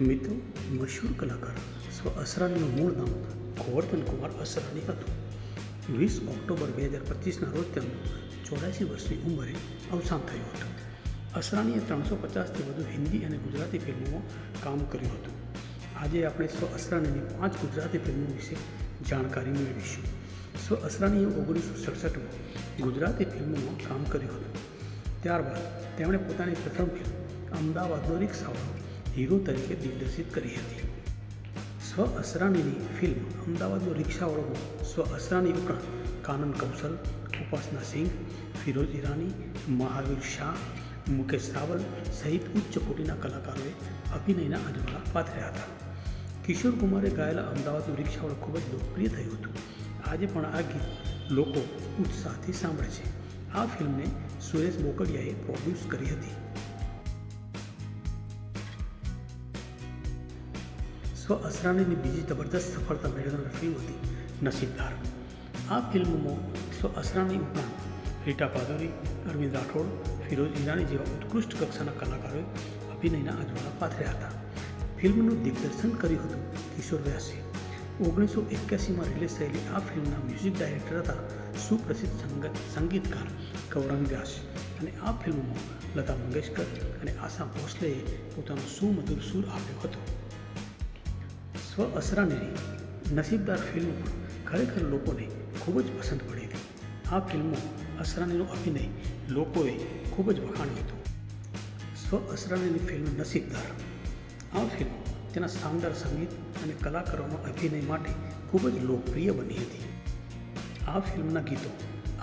મિત્રો, મશહૂર કલાકાર સ્વ અસરાનીનું મૂળ નામ ગોવર્ધન કુમાર અસરાની હતું. 20 ઓક્ટોબર 2025ના રોજ તેમનું 84 વર્ષની ઉંમરે અવસાન થયું હતું. અસરાનીએ 350થી વધુ હિન્દી અને ગુજરાતી ફિલ્મોમાં કામ કર્યું હતું. આજે આપણે સ્વ અસરાનીની 5 ગુજરાતી ફિલ્મો વિશે જાણકારી મેળવીશું. સ્વ અસરાનીએ 1967માં ગુજરાતી ફિલ્મોમાં કામ કર્યું હતું. ત્યારબાદ તેમણે પોતાની પ્રથમ ફિલ્મ અમદાવાદનો રિક્ષાવાળો હીરો તરીકે દિગ્દર્શિત કરી હતી. સ્વ અસરાનીની ફિલ્મ અમદાવાદનો રિક્ષાવાળોમાં સ્વ અસરાની ઉપરાંત કાનન કૌશલ, ઉપાસના સિંઘ, ફિરોઝ ઈરાની, મહાવીર શાહ, મુકેશ રાવલ સહિત ઉચ્ચ કોટીના કલાકારોએ અભિનયના અજવાળા પાથર્યા હતા. કિશોર કુમારે ગાયેલા અમદાવાદનું રિક્ષાવાળો ખૂબ જ લોકપ્રિય થયું હતું. આજે પણ આ ગીત લોકો ઉત્સાહથી સાંભળે છે. આ ફિલ્મને સુરેશ બોકડિયાએ પ્રોડ્યુસ કરી હતી. સ્વ અસરાનીની બીજી જબરદસ્ત સફળતા મેળવનાર ફિલ્મ હતી નસીબદાર. આ ફિલ્મમાં સ્વ અસરાની ઉપરાંત રીટા પાદુરી, અરવિંદ રાઠોડ, ફિરોઝ ઈરાની જેવા ઉત્કૃષ્ટ કક્ષાના કલાકારોએ અભિનયના અજવાળા પાથર્યા હતા. ફિલ્મનું દિગ્દર્શન કર્યું હતું કિશોર વ્યાસે. 1981માં રિલીઝ થયેલી આ ફિલ્મના મ્યુઝિક ડાયરેક્ટર હતા સુપ્રસિદ્ધ સંગીતકાર ગૌરંગ વ્યાસ. અને આ ફિલ્મમાં લતા મંગેશકર અને આશા ભોસલેએ પોતાનો સુમધુર સૂર આપ્યો હતો. સ્વ અસરાનીની નસીબદાર ફિલ્મ પણ ખરેખર લોકોને ખૂબ જ પસંદ પડી હતી. આ ફિલ્મમાં અસરાનીનો અભિનય લોકોએ ખૂબ જ વખાણ્યો હતો. સ્વ અસરાનીની ફિલ્મ નસીબદાર. આ ફિલ્મ તેના શાનદાર સંગીત અને કલાકારોના અભિનય માટે ખૂબ જ લોકપ્રિય બની હતી. આ ફિલ્મના ગીતો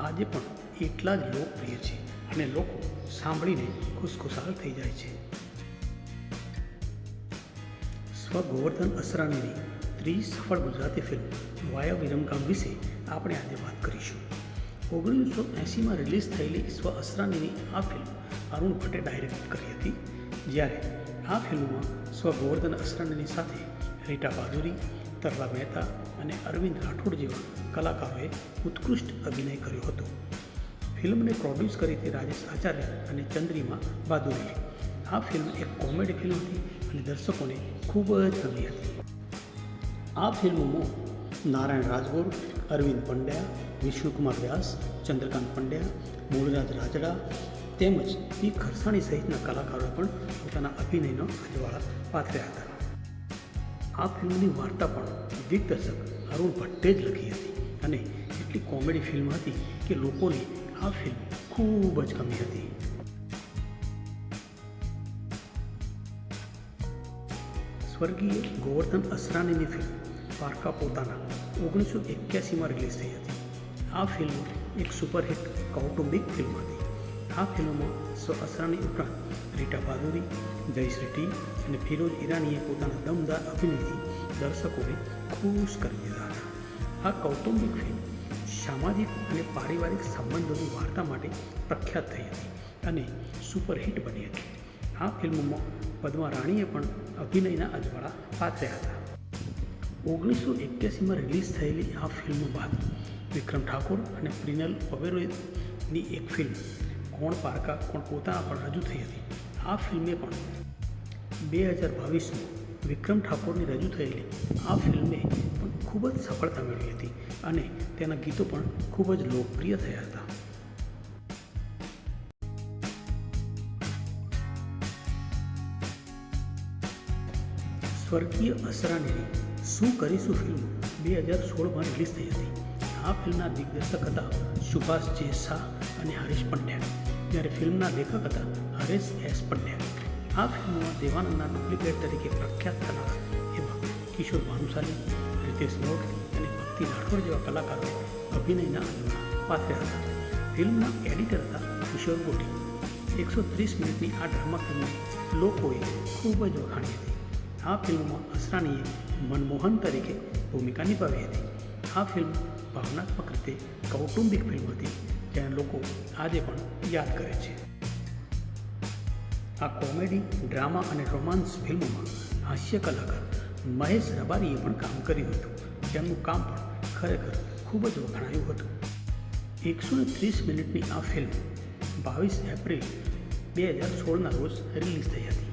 આજે પણ એટલા જ લોકપ્રિય છે અને લોકો સાંભળીને ખુશખુશાલ થઈ જાય છે. સ્વ ગોવર્ધન અસરાનીની ત્રીજી સફળ ગુજરાતી ફિલ્મ વાયા વિરમગામ વિશે આપણે આજે વાત કરીશું. 1980માં રિલીઝ થયેલી સ્વ અસરાનીની આ ફિલ્મ અરુણ ભટ્ટે ડાયરેક્ટ કરી હતી. જ્યારે આ ફિલ્મમાં સ્વ ગોવર્ધન અસરાનીની સાથે રીટા પાદુરી, તરલા મહેતા અને અરવિંદ રાઠોડ જેવા કલાકારોએ ઉત્કૃષ્ટ અભિનય કર્યો હતો. ફિલ્મને પ્રોડ્યુસ કરી હતી રાજેશ આચાર્ય અને ચંદ્રિમા બાદુરીએ. આ ફિલ્મ એક કોમેડી ફિલ્મ હતી અને દર્શકોને ખૂબ જ ગમી હતી. આ ફિલ્મમાં નારાયણ રાજગોર, અરવિંદ પંડ્યા, વિષ્ણુકુમાર વ્યાસ, ચંદ્રકાંત પંડ્યા, મૂળરાજ રાજડા તેમજ પી ખરસાણી સહિતના કલાકારોએ પણ પોતાના અભિનયનો અજવાળા પાથર્યા હતા. આ ફિલ્મની વાર્તા પણ દિગ્દર્શક અરુણ ભટ્ટે જ લખી હતી અને એટલી કોમેડી ફિલ્મ હતી કે લોકોને આ ફિલ્મ ખૂબ જ ગમી હતી. સ્વર્ગીય ગોવર્ધન અસરાનીની ફિલ્મ પારકા પોતાના 1981માં રિલીઝ થઈ હતી. આ ફિલ્મ એક સુપરહિટ કૌટુંબિક ફિલ્મ હતી. આ ફિલ્મમાં સ્વ અસરાની ઉપરાંત રીટા પાદુરી, જયશ્રી ટી અને ફિરોઝ ઈરાનીએ પોતાના દમદાર અભિનયથી દર્શકોને ખુશ કરી દીધા હતા. આ કૌટુંબિક ફિલ્મ સામાજિક અને પારિવારિક સંબંધોની વાર્તા માટે પ્રખ્યાત થઈ હતી અને સુપરહિટ બની હતી. આ ફિલ્મમાં પદ્મા રાણીએ પણ અભિનયના અજવાળા પાથર્યા હતા. 1981માં રિલીઝ થયેલી આ ફિલ્મ બાદ વિક્રમ ઠાકોર અને પ્રિનલ ઓબેરોયની એક ફિલ્મ કોણ પારકા કોણ પોતાના પણ રજૂ થઈ હતી. આ ફિલ્મે પણ 2022માં વિક્રમ ઠાકોરની રજૂ થયેલી આ ફિલ્મે પણ ખૂબ જ સફળતા મેળવી હતી અને તેના ગીતો પણ ખૂબ જ લોકપ્રિય થયા હતા. સ્વર્ગીય અસરાનીની શું કરીશું ફિલ્મ 2016માં રિલીઝ થઈ હતી. આ ફિલ્મના દિગ્દર્શક હતા સુભાષ જે શાહ અને હરીશ પંડ્યા, જ્યારે ફિલ્મના લેખક હતા હરેશ એસ પંડ્યા. આ ફિલ્મમાં દેવાનંદના ડુપ્લિકેટ તરીકે પ્રખ્યાત થનાર એવા કિશોર ભાનુશાલી, રિતેશ મોઢ અને ભક્તિ રાઠોડ જેવા કલાકારોએ અભિનયના અજવાળા પાથર્યા હતા. ફિલ્મના એડિટર હતા કિશોર ગોટી. 130 મિનિટની આ ડ્રામા ફિલ્મને લોકોએ ખૂબ જ વખાણી હતી. આ ફિલ્મમાં અસરાનીએ મનમોહન તરીકે ભૂમિકા નિભાવી હતી. આ ફિલ્મ ભાવનાત્મક રીતે કૌટુંબિક ફિલ્મ હતી જેને લોકો આજે પણ યાદ કરે છે. આ કોમેડી, ડ્રામા અને રોમાન્સ ફિલ્મોમાં હાસ્ય કલાકાર મહેશ રબારીએ પણ કામ કર્યું હતું, જેમનું કામ પણ ખરેખર ખૂબ જ વખણાયું હતું. 130 મિનિટની આ ફિલ્મ 22 એપ્રિલ 2016ના રોજ રિલીઝ થઈ હતી.